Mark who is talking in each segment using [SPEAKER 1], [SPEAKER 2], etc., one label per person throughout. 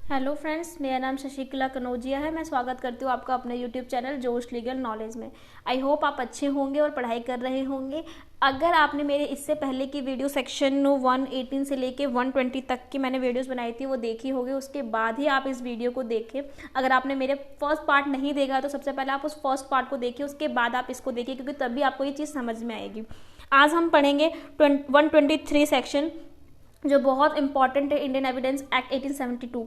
[SPEAKER 1] Hello friends, मेरा नाम शशिकला कनौजिया है। मैं स्वागत करती हूँ आपका अपने यूट्यूब चैनल जोश लीगल नॉलेज में। आई होप आप अच्छे होंगे और पढ़ाई कर रहे होंगे। अगर आपने मेरे इससे पहले की वीडियो सेक्शन 118 से लेके 120 तक की मैंने वीडियोस बनाई थी वो देखी होगी, उसके बाद ही आप इस वीडियो को देखें। अगर आपने मेरे फर्स्ट पार्ट नहीं देखा तो सबसे पहले आप उस फर्स्ट पार्ट को देखिए, उसके बाद आप इसको देखिए, क्योंकि तभी आपको ये चीज़ समझ में आएगी। आज हम पढ़ेंगे 123 सेक्शन, जो बहुत इंपॉर्टेंट है, इंडियन एविडेंस एक्ट 1872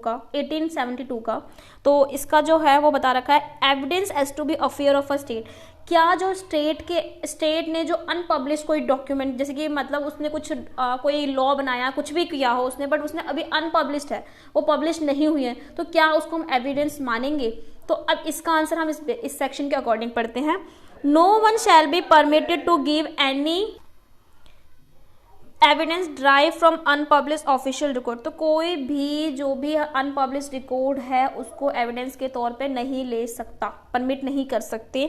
[SPEAKER 1] का। तो इसका जो है वो बता रखा है, evidence as to be affair of a state. क्या जो स्टेट ने जो अनपब्लिश कोई डॉक्यूमेंट, जैसे कि मतलब उसने कुछ कोई लॉ बनाया, कुछ भी किया हो उसने, बट उसने अभी अनपब्लिश्ड है, वो पब्लिश नहीं हुई है, तो क्या उसको हम एविडेंस मानेंगे? तो अब इसका आंसर हम इस सेक्शन के अकॉर्डिंग पढ़ते हैं। No one shall be permitted to give any evidence derived from unpublished official record. तो कोई भी जो भी अनपब्लिश रिकॉर्ड है उसको एविडेंस के तौर पे नहीं ले सकता, परमिट नहीं कर सकते।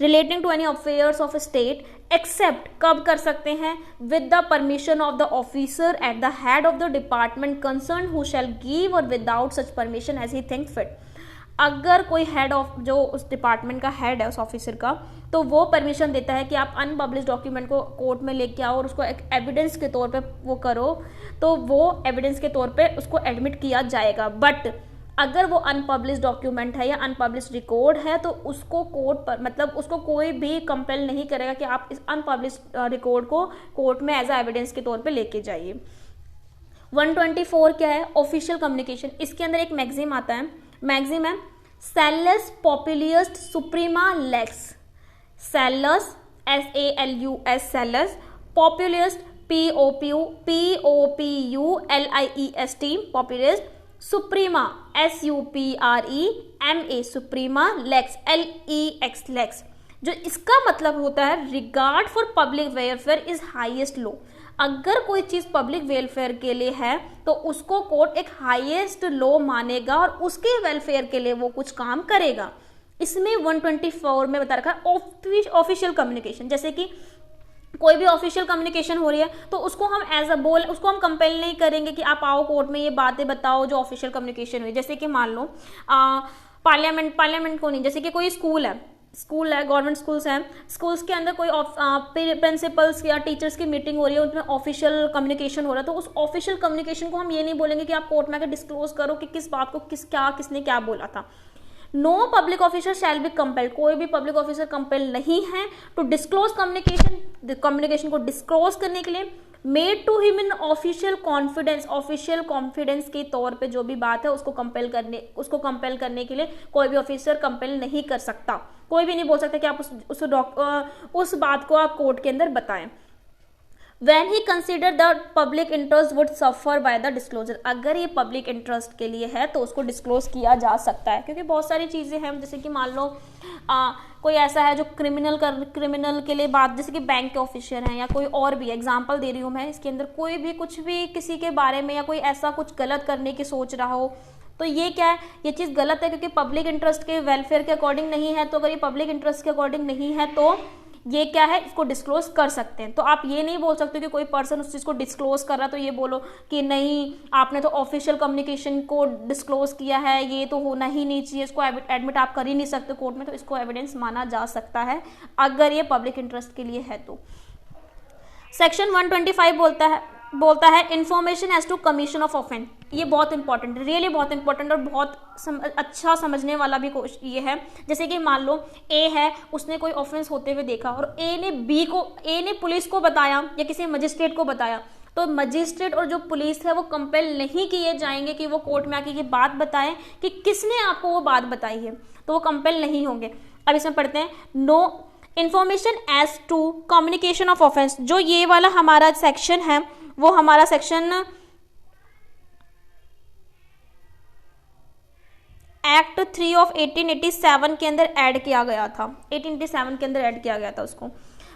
[SPEAKER 1] Relating to any affairs of state, except कब कर सकते हैं? With the permission of the officer at the head of the department concern who shall give, और without such permission as he think fit. अगर कोई हेड ऑफ, जो उस department का हेड है उस ऑफिसर का, तो वो परमिशन देता है कि आप अनपब्लिश डॉक्यूमेंट को कोर्ट में लेके आओ और उसको एक एविडेंस के तौर पे वो करो, तो वो एविडेंस के तौर पे उसको एडमिट किया जाएगा। बट अगर वो अनपब्लिश डॉक्यूमेंट है या अनपब्लिश रिकॉर्ड है तो उसको कोर्ट पर, मतलब उसको कोई भी कंपेल नहीं करेगा कि आप इस अनपब्लिश रिकॉर्ड को कोर्ट में एज अ एविडेंस के तौर पे लेके जाइए। 124 क्या है? Official communication. इसके अंदर एक मैगजीम आता है, मैगजीम है सेलस पॉपुलियस्ट सुप्रीमा लेक्स। सेलस SALUS सेलस, पॉपुलियस्ट POPULIEST पॉपुलियस्ट, सुप्रीमा SUPREMA सुप्रीमा, लेक्स LEX लेक्स। जो इसका मतलब होता है regard for public welfare is highest law. अगर कोई चीज पब्लिक वेलफेयर के लिए है तो उसको कोर्ट एक हाईएस्ट लॉ मानेगा और उसके वेलफेयर के लिए वो कुछ काम करेगा। इसमें 124 में बता रखा है ऑफिशियल कम्युनिकेशन। जैसे कि कोई भी ऑफिशियल कम्युनिकेशन हो रही है तो उसको हम एज अ बोल, उसको हम कंपेल नहीं करेंगे कि आप आओ कोर्ट में ये बातें बताओ जो ऑफिशियल कम्युनिकेशन हुई। जैसे कि मान लो पार्लियामेंट को नहीं, जैसे कि कोई स्कूल है, गवर्नमेंट स्कूल्स हैं, स्कूल्स के अंदर कोई प्रिंसिपल्स या टीचर्स की मीटिंग हो रही है, उसमें ऑफिशियल कम्युनिकेशन हो रहा है, तो उस ऑफिशियल कम्युनिकेशन को हम ये नहीं बोलेंगे कि आप कोर्ट में आकर डिस्क्लोज करो कि किस बात को किसने क्या बोला था। No public officer shall be compelled, कोई भी पब्लिक ऑफिसर कंपेल नहीं है टू डिस्क्लोज कम्युनिकेशन को डिस्क्लोज करने के लिए। Made to him in official confidence के तौर पे जो भी बात है उसको कंपेल करने के लिए कोई भी ऑफिसर कंपेल नहीं कर सकता। कोई भी नहीं बोल सकता कि आप उस बात को आप कोर्ट के अंदर बताएं। When he consider the public interest would suffer by the disclosure, अगर ये पब्लिक इंटरेस्ट के लिए है तो उसको डिस्क्लोज किया जा सकता है, क्योंकि बहुत सारी चीज़ें हैं, जैसे कि मान लो कोई ऐसा है जो क्रिमिनल के लिए बात, जैसे कि बैंक के ऑफिसर हैं या कोई और भी, एग्जांपल दे रही हूँ मैं, इसके अंदर कोई भी कुछ भी किसी के बारे में या कोई ऐसा कुछ गलत करने की सोच रहा हो, तो ये क्या है, ये चीज़ गलत है क्योंकि पब्लिक इंटरेस्ट के वेलफेयर के अकॉर्डिंग नहीं है। तो अगर ये पब्लिक इंटरेस्ट के अकॉर्डिंग नहीं है तो ये क्या है, इसको डिस्क्लोज कर सकते हैं। तो आप ये नहीं बोल सकते कि कोई पर्सन उस चीज़ को डिस्क्लोज कर रहा है तो ये बोलो कि नहीं, आपने तो ऑफिशियल कम्युनिकेशन को डिस्क्लोज किया है, ये तो होना ही नहीं चाहिए, इसको एडमिट आप कर ही नहीं सकते कोर्ट में, तो इसको एविडेंस माना जा सकता है अगर ये पब्लिक इंटरेस्ट के लिए है तो। सेक्शन 125 बोलता है information as to commission of offence. ये बहुत इंपॉर्टेंट है, रियली बहुत इंपॉर्टेंट और बहुत अच्छा समझने वाला भी ये है। जैसे कि मान लो ए है, उसने कोई ऑफेंस होते हुए देखा और ए ने पुलिस को बताया या किसी मजिस्ट्रेट को बताया, तो मजिस्ट्रेट और जो पुलिस है वो कंपेल नहीं किए जाएंगे कि वो कोर्ट में आके ये बात बताएं कि किसने आपको वो बात बताई है, तो वो कंपेल नहीं होंगे। अब इसमें पढ़ते हैं no information as to communication of offence. जो ये वाला हमारा सेक्शन है वो हमारा सेक्शन एक्ट 3 ऑफ 1887 के अंदर ऐड किया गया था, 1887 के अंदर ऐड किया गया था उसको।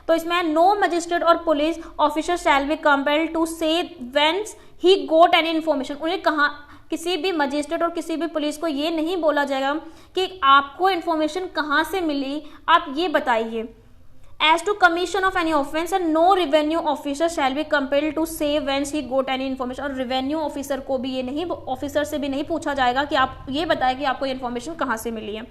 [SPEAKER 1] तो इसमें नो मजिस्ट्रेट और police officer shall be compelled to say whence he goat any information. उन्हें कहा, किसी भी मजिस्ट्रेट और किसी भी पुलिस को ये नहीं बोला जाएगा कि आपको इन्फॉर्मेशन कहाँ से मिली, आप ये बताइए। as to commission of any offence and no revenue officer shall be compelled to say whence he got any information। और revenue officer को भी ये नहीं, ऑफिसर से भी नहीं पूछा जाएगा कि आप ये बताएं कि आपको ये इन्फॉर्मेशन कहाँ से मिली है।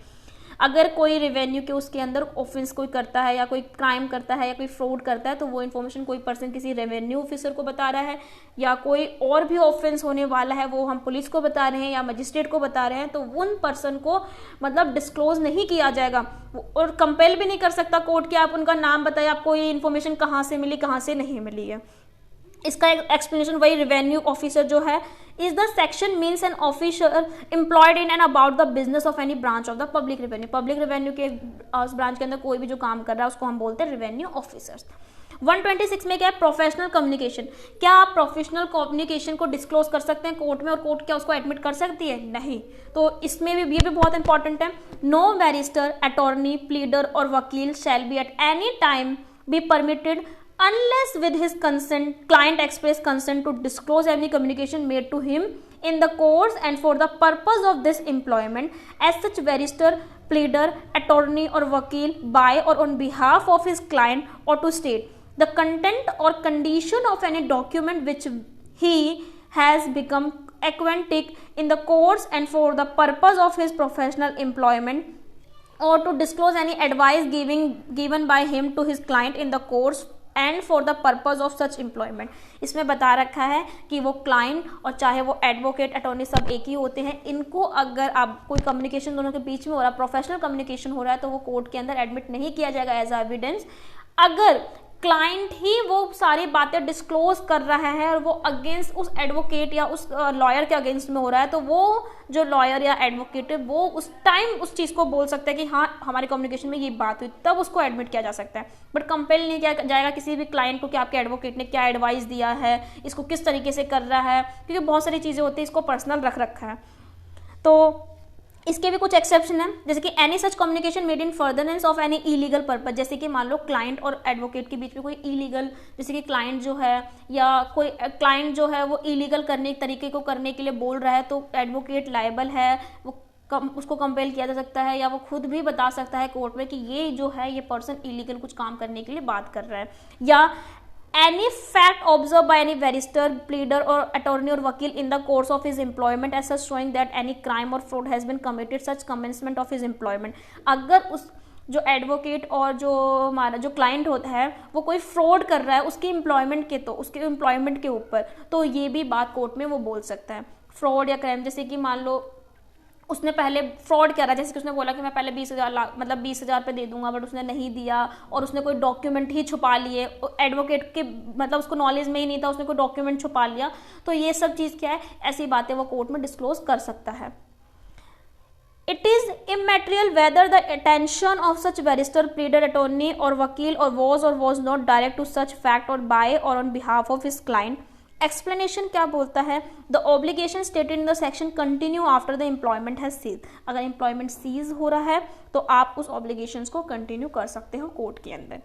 [SPEAKER 1] अगर कोई रेवेन्यू के उसके अंदर ऑफेंस कोई करता है या कोई क्राइम करता है या कोई फ्रॉड करता है तो वो इन्फॉर्मेशन कोई पर्सन किसी रेवेन्यू ऑफिसर को बता रहा है, या कोई और भी ऑफेंस होने वाला है वो हम पुलिस को बता रहे हैं या मजिस्ट्रेट को बता रहे हैं, तो उन पर्सन को मतलब डिस्क्लोज नहीं किया जाएगा और कंपेल भी नहीं कर सकता कोर्ट कि आप उनका नाम बताइए, आपको ये इन्फॉर्मेशन कहाँ से मिली, कहाँ से नहीं मिली है। इसका एक्सप्लेनेशन वही रेवेन्यू ऑफिसर जो है is the section means an officer employed in and about the business of any branch of the public revenue. Public revenue के उस ब्रांच के अंदर कोई भी जो काम कर रहा है उसको हम बोलते हैं रेवेन्यू ऑफिसर्स। 126 में क्या है, प्रोफेशनल कम्युनिकेशन। क्या आप प्रोफेशनल कम्युनिकेशन को डिस्क्लोज कर सकते हैं कोर्ट में और कोर्ट क्या उसको एडमिट कर सकती है? नहीं। तो इसमें भी ये भी बहुत इंपॉर्टेंट है, नो बैरिस्टर, अटॉर्नी, प्लीडर और वकील shall be at any time be permitted unless with his consent client express consent to disclose any communication made to him in the course and for the purpose of this employment as such barrister, pleader, attorney or vakil by or on behalf of his client or to state the content or condition of any document which he has become acquainted in the course and for the purpose of his professional employment or to disclose any advice given by him to his client in the course and for the purpose of such employment. इसमें बता रखा है कि वो client और चाहे वो advocate, attorney सब एक ही होते हैं। इनको अगर आप कोई कम्युनिकेशन दोनों के बीच में हो रहा है, प्रोफेशनल कम्युनिकेशन हो रहा है, तो वो कोर्ट के अंदर एडमिट नहीं किया जाएगा एज एविडेंस। अगर क्लाइंट ही वो सारी बातें डिस्क्लोज कर रहा है और वो अगेंस्ट उस एडवोकेट या उस लॉयर के अगेंस्ट में हो रहा है, तो वो जो लॉयर या एडवोकेट है वो उस टाइम उस चीज़ को बोल सकता है कि हाँ हमारे कम्युनिकेशन में ये बात हुई, तब उसको एडमिट किया जा सकता है। बट कंपेल नहीं किया जाएगा किसी भी क्लाइंट को कि आपके एडवोकेट ने क्या एडवाइस दिया है, इसको किस तरीके से कर रहा है, क्योंकि बहुत सारी चीज़ें होती है, इसको पर्सनल रख रखा है। तो इसके भी कुछ एक्सेप्शन है, जैसे कि any such communication made in furtherance of any illegal purpose. जैसे कि मान लो क्लाइंट और एडवोकेट के बीच में कोई इलीगल, जैसे कि क्लाइंट जो है या कोई क्लाइंट जो है वो इलीगल करने तरीके को करने के लिए बोल रहा है, तो एडवोकेट लायबल है, वो उसको कंपेल किया जा सकता है या वो खुद भी बता सकता है कोर्ट में कि ये जो है ये पर्सन इलीगल कुछ काम करने के लिए बात कर रहा है। या any fact observed by any barrister, pleader or attorney or vakil in the course of his employment as such showing that any crime or fraud has been committed such commencement of his employment। अगर उस जो advocate और जो हमारा जो client होता है वो कोई फ्रॉड कर रहा है उसके एम्प्लॉयमेंट के, तो उसके एम्प्लॉयमेंट के ऊपर, तो ये भी बात कोर्ट में वो बोल सकता है। फ्रॉड या क्राइम, जैसे कि मान लो उसने पहले फ्रॉड करा, जैसे कि उसने बोला कि मैं पहले 20,000 मतलब 20,000 पे दे दूंगा, बट उसने नहीं दिया और उसने कोई डॉक्यूमेंट ही छुपा लिए, एडवोकेट के मतलब उसको नॉलेज में ही नहीं था, उसने कोई डॉक्यूमेंट छुपा लिया, तो ये सब चीज़ क्या है, ऐसी बातें वो कोर्ट में डिस्क्लोज कर सकता है। It is immaterial whether the attention of such barrister, pleader, attorney or vakil or was not direct to such fact or by or on behalf of his client। Explanation क्या बोलता है, the obligation stated in the section continue after the employment has cease. अगर employment cease हो रहा है तो आप उस ऑब्लिगेशंस को कंटिन्यू कर सकते हो कोर्ट के अंदर।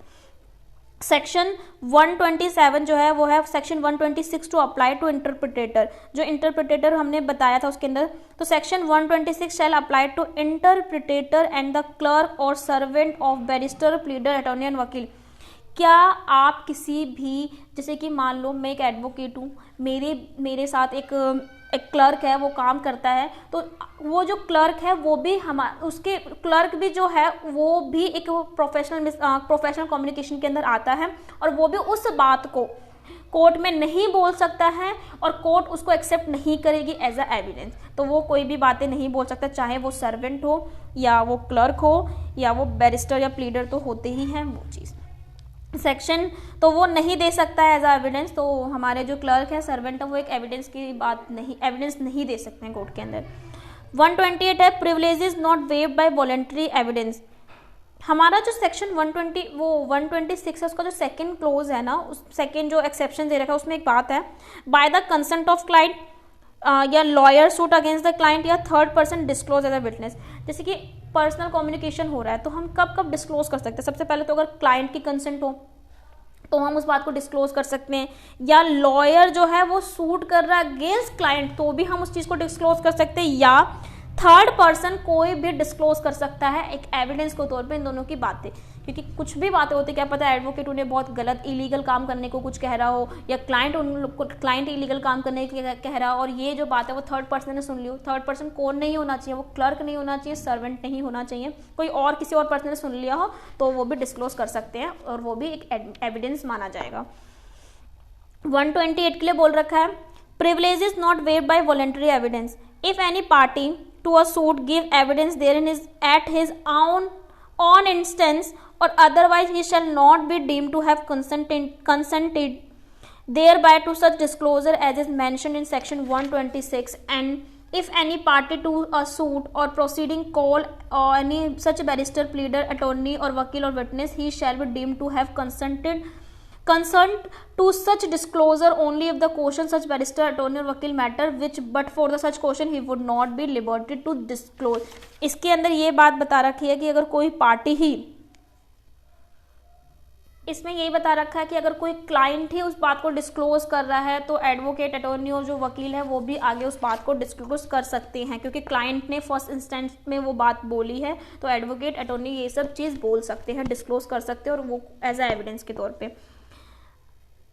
[SPEAKER 1] सेक्शन 127 जो है वो है section 126 to apply to interpreter. जो इंटरप्रिटेटर हमने बताया था उसके अंदर, तो section 126 shall apply to interpreter and the clerk और servant of barrister, pleader, attorney and vakil. क्या आप किसी भी, जैसे कि मान लो मैं एक एडवोकेट हूँ, मेरे साथ एक क्लर्क है, वो काम करता है, तो वो जो क्लर्क है वो भी उसके क्लर्क भी जो है वो भी एक प्रोफेशनल कम्युनिकेशन के अंदर आता है और वो भी उस बात को कोर्ट में नहीं बोल सकता है और कोर्ट उसको एक्सेप्ट नहीं करेगी एज अ एविडेंस। तो वो कोई भी बातें नहीं बोल सकता, चाहे वो सर्वेंट हो या वो क्लर्क हो या वो बैरिस्टर या प्लीडर, तो होते ही हैं वो चीज़। सेक्शन तो वो नहीं दे सकता है एज अ एविडेंस, तो हमारे जो क्लर्क है, सर्वेंट है, वो एक एविडेंस की बात नहीं, एविडेंस नहीं दे सकते हैं कोर्ट के अंदर। 128 है privileges not waived by voluntary evidence. हमारा जो सेक्शन 120 वो 126 है, उसका जो सेकंड क्लोज है ना, उस सेकंड जो एक्सेप्शन दे रखा है उसमें एक बात है, by the consent of client या lawyer suit against the client या third person disclose as a witness. जैसे कि पर्सनल कम्युनिकेशन हो रहा है तो हम कब डिस्क्लोज कर सकते हैं? सबसे पहले तो अगर क्लाइंट की कंसेंट हो तो हम उस बात को डिस्क्लोज कर सकते हैं, या लॉयर जो है वो सूट कर रहा है अगेंस्ट क्लाइंट तो भी हम उस चीज़ को डिस्क्लोज कर सकते हैं, या थर्ड पर्सन कोई भी डिस्क्लोज कर सकता है एक एविडेंस के तौर पे इन दोनों की बातें। क्योंकि कुछ भी बातें होती, क्या पता एडवोकेट उन्हें बहुत गलत इलीगल काम करने को कुछ कह रहा हो, या क्लाइंट इलीगल काम करने को कह रहा हो, और ये जो बात है वो थर्ड पर्सन ने सुन ली हो। थर्ड पर्सन कौन नहीं होना चाहिए, वो क्लर्क नहीं होना चाहिए, सर्वेंट नहीं होना चाहिए, कोई और किसी और पर्सन ने सुन लिया हो तो वो भी डिस्क्लोज कर सकते हैं और वो भी एक एविडेंस माना जाएगा। 128 के लिए बोल रखा है, privilege is not waived by voluntary evidence. If any party to a suit give evidence therein is at his own instance or otherwise, he shall not be deemed to have consented thereby to such disclosure as is mentioned in section 126. And if any party to a suit or proceeding call or any such barrister, pleader, attorney or vakil or witness, he shall be deemed to have consent to such disclosure only if the question such barrister, attorney or वकील matter which but for the such question he would not be liberty to disclose। इसके अंदर ये बात बता रखी है कि अगर कोई पार्टी ही, इसमें यही बता रखा है कि अगर कोई क्लाइंट ही उस बात को डिस्क्लोज कर रहा है तो एडवोकेट, अटॉर्नी और जो वकील है वो भी आगे उस बात को डिस्क्लोज कर सकते हैं, क्योंकि क्लाइंट ने फर्स्ट इंस्टेंस में वो बात बोली है तो एडवोकेट, अटॉर्नी ये सब चीज़ बोल सकते हैं, डिस्क्लोज कर सकते हैं, और वो एज ए एविडेंस के तौर पे।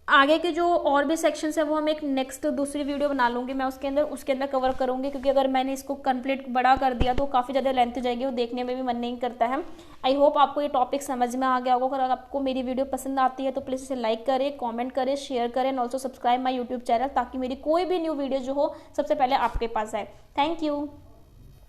[SPEAKER 1] आगे के जो और भी सेक्शंस है वो हम एक नेक्स्ट दूसरी वीडियो बना लूँगी मैं, उसके अंदर कवर करूँगी, क्योंकि अगर मैंने इसको कंप्लीट बड़ा कर दिया तो काफ़ी ज़्यादा लेंथ हो जाएगी, वो देखने में भी मन नहीं करता है। आई होप आपको ये टॉपिक समझ में आ गया होगा। अगर आपको मेरी वीडियो पसंद आती है तो प्लीज़ इसे लाइक करें, कॉमेंट करें, शेयर करें and also subscribe my YouTube channel, ताकि मेरी कोई भी न्यू वीडियो जो हो सबसे पहले आपके पास आए। Thank you.